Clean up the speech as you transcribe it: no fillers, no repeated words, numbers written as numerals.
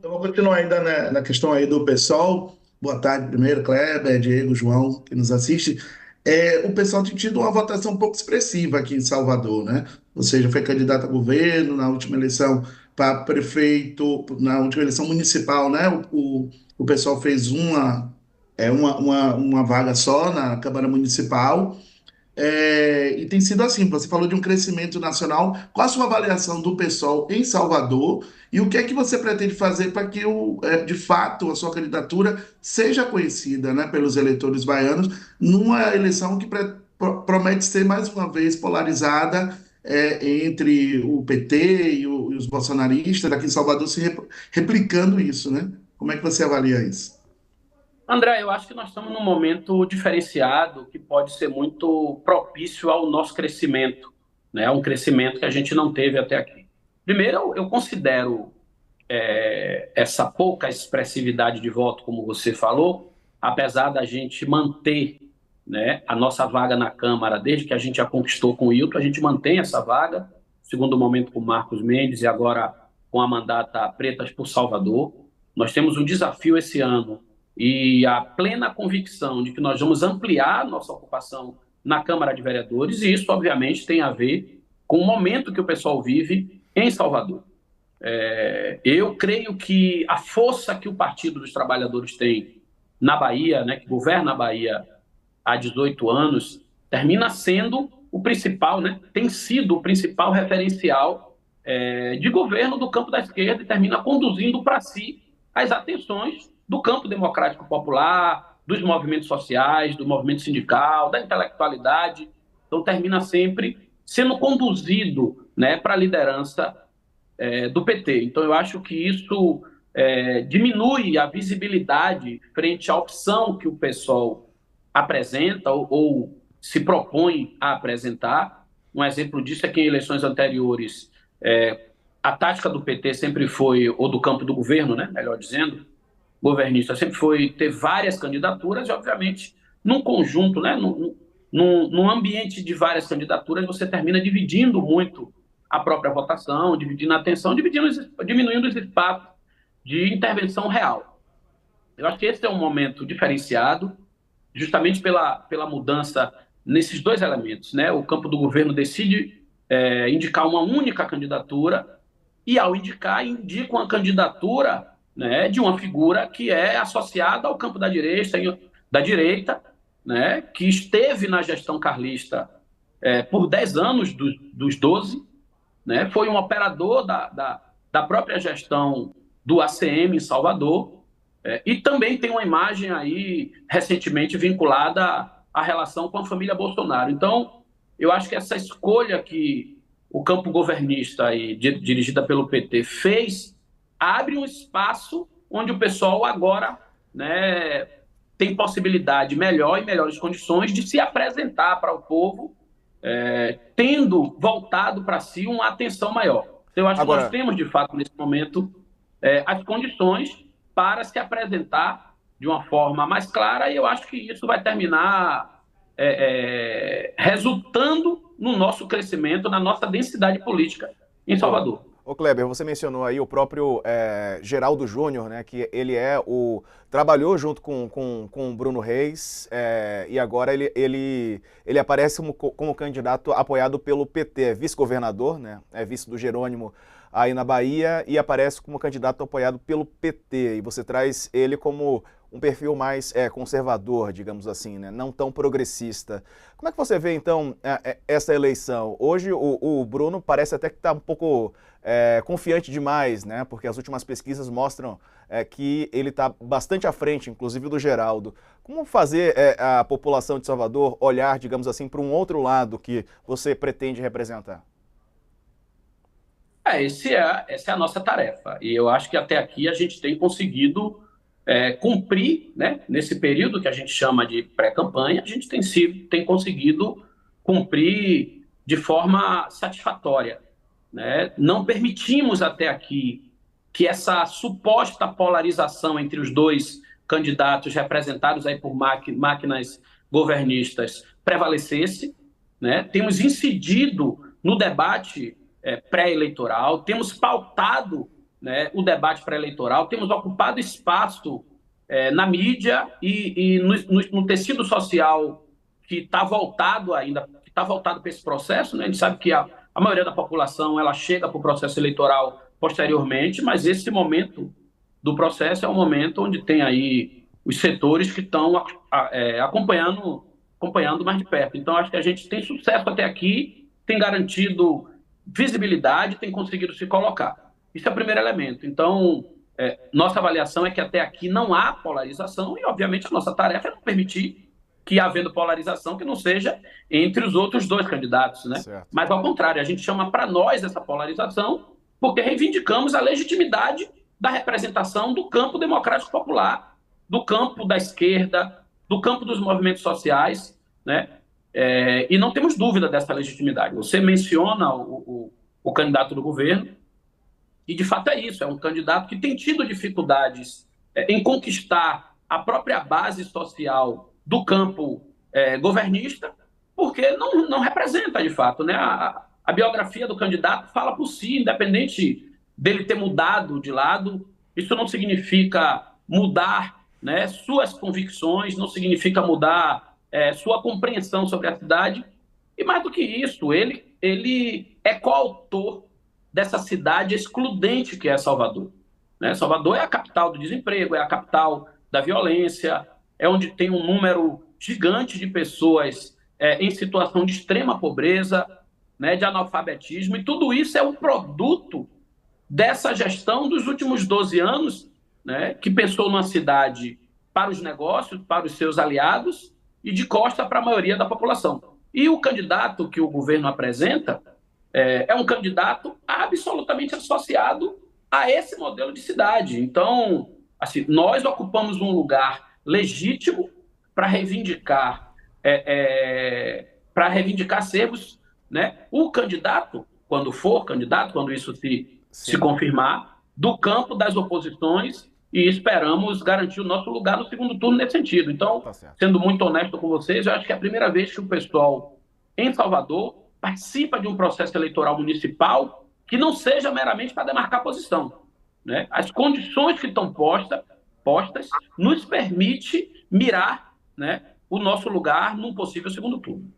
Eu vou continuar ainda na questão aí do pessoal. Boa tarde, primeiro, Kleber, Diego, João, que nos assiste. O pessoal tem tido uma votação um pouco expressiva aqui em Salvador, né? Ou seja, foi candidato a governo na última eleição para prefeito, na última eleição municipal, né? O pessoal fez uma vaga só na Câmara Municipal. E tem sido assim, você falou de um crescimento nacional. Qual a sua avaliação do pessoal em Salvador e o que é que você pretende fazer para que, de fato, a sua candidatura seja conhecida, né, pelos eleitores baianos numa eleição que promete ser mais uma vez polarizada, entre o PT e os bolsonaristas, aqui em Salvador se replicando isso, né? Como é que você avalia isso? André, eu acho que nós estamos num momento diferenciado que pode ser muito propício ao nosso crescimento, né? Um crescimento que a gente não teve até aqui. Primeiro, eu considero essa pouca expressividade de voto, como você falou, apesar da gente manter, né, a nossa vaga na Câmara, desde que a gente a conquistou com o Hilton, a gente mantém essa vaga, segundo momento com o Marcos Mendes e agora com a mandata Pretas por Salvador. Nós temos um desafio esse ano e a plena convicção de que nós vamos ampliar nossa ocupação na Câmara de Vereadores, e isso, obviamente, tem a ver com o momento que o pessoal vive em Salvador. Eu creio que a força que o Partido dos Trabalhadores tem na Bahia, né, que governa a Bahia há 18 anos, termina sendo o principal, né, tem sido o principal referencial de governo do campo da esquerda e termina conduzindo para si as atenções do campo democrático popular, dos movimentos sociais, do movimento sindical, da intelectualidade. Então, termina sempre sendo conduzido, né, para a liderança do PT. Então, eu acho que isso diminui a visibilidade frente à opção que o PSOL apresenta ou se propõe a apresentar. Um exemplo disso é que em eleições anteriores a tática do PT sempre foi, ou do campo do governo, né, melhor dizendo, governista, sempre foi ter várias candidaturas e, obviamente, num conjunto, né, num ambiente de várias candidaturas, você termina dividindo muito a própria votação, dividindo a atenção, diminuindo os espaços de intervenção real. Eu acho que esse é um momento diferenciado, justamente pela mudança nesses dois elementos, né? O campo do governo decide indicar uma única candidatura e, ao indicar, indica uma candidatura, né, de uma figura que é associada ao campo da direita, né, que esteve na gestão carlista por 10 anos dos 12, né, foi um operador da própria gestão do ACM em Salvador, e também tem uma imagem aí recentemente vinculada à relação com a família Bolsonaro. Então, eu acho que essa escolha que o campo governista, aí, dirigida pelo PT, fez, abre um espaço onde o pessoal agora, né, tem possibilidade melhor e melhores condições de se apresentar para o povo, tendo voltado para si uma atenção maior. Então, eu acho que nós Agora, temos, de fato, nesse momento, as condições para se apresentar de uma forma mais clara, e eu acho que isso vai terminar resultando no nosso crescimento, na nossa densidade política em Ô, Salvador. ô Kleber, você mencionou aí o próprio Geraldo Júnior, né, que ele trabalhou junto com o Bruno Reis, e agora ele aparece como candidato apoiado pelo PT, é vice-governador, né, é vice do Jerônimo aí na Bahia, e aparece como candidato apoiado pelo PT, e você traz ele como um perfil mais conservador, digamos assim, né? Não tão progressista. Como é que você vê, então, essa eleição? Hoje o Bruno parece até que está um pouco confiante demais, né? Porque as últimas pesquisas mostram que ele está bastante à frente, inclusive do Geraldo. Como fazer a população de Salvador olhar, digamos assim, para um outro lado que você pretende representar? Essa é a nossa tarefa. E eu acho que até aqui a gente tem conseguido cumprir, né, nesse período que a gente chama de pré-campanha, a gente tem conseguido cumprir de forma satisfatória, né? Não permitimos até aqui que essa suposta polarização entre os dois candidatos representados aí por máquinas governistas prevalecesse, né? Temos incidido no debate pré-eleitoral, temos pautado né, o debate pré-eleitoral, temos ocupado espaço na mídia e no tecido social que está voltado ainda, que está voltado para esse processo, né? A gente sabe que a maioria da população ela chega para o processo eleitoral posteriormente, mas esse momento do processo é um momento onde tem aí os setores que estão acompanhando mais de perto. Então, acho que a gente tem sucesso até aqui, tem garantido visibilidade, tem conseguido se colocar. Isso é o primeiro elemento. Então, nossa avaliação é que até aqui não há polarização e, obviamente, a nossa tarefa é não permitir que, havendo polarização, que não seja entre os outros dois candidatos, né? Certo. Mas, ao contrário, a gente chama para nós essa polarização porque reivindicamos a legitimidade da representação do campo democrático popular, do campo da esquerda, do campo dos movimentos sociais, né? E não temos dúvida dessa legitimidade. Você menciona o candidato do governo, e de fato é isso, é um candidato que tem tido dificuldades em conquistar a própria base social do campo governista, porque não representa de fato, né? A biografia do candidato fala por si, independente dele ter mudado de lado, isso não significa mudar, né, suas convicções, não significa mudar sua compreensão sobre a cidade, e mais do que isso, ele é coautor dessa cidade excludente que é Salvador, né? Salvador é a capital do desemprego, é a capital da violência, é onde tem um número gigante de pessoas em situação de extrema pobreza, né, de analfabetismo, e tudo isso é um produto dessa gestão dos últimos 12 anos, né, que pensou numa cidade para os negócios, para os seus aliados, e de costa para a maioria da população. E o candidato que o governo apresenta é um candidato absolutamente associado a esse modelo de cidade. Então, assim, nós ocupamos um lugar legítimo para reivindicar sermos, né, o candidato, quando for candidato, quando isso se confirmar, do campo das oposições, e esperamos garantir o nosso lugar no segundo turno nesse sentido. Então, sendo muito honesto com vocês, eu acho que é a primeira vez que o pessoal em Salvador participa de um processo eleitoral municipal que não seja meramente para demarcar posição, né? As condições que estão postas nos permite mirar, né, o nosso lugar num possível segundo turno.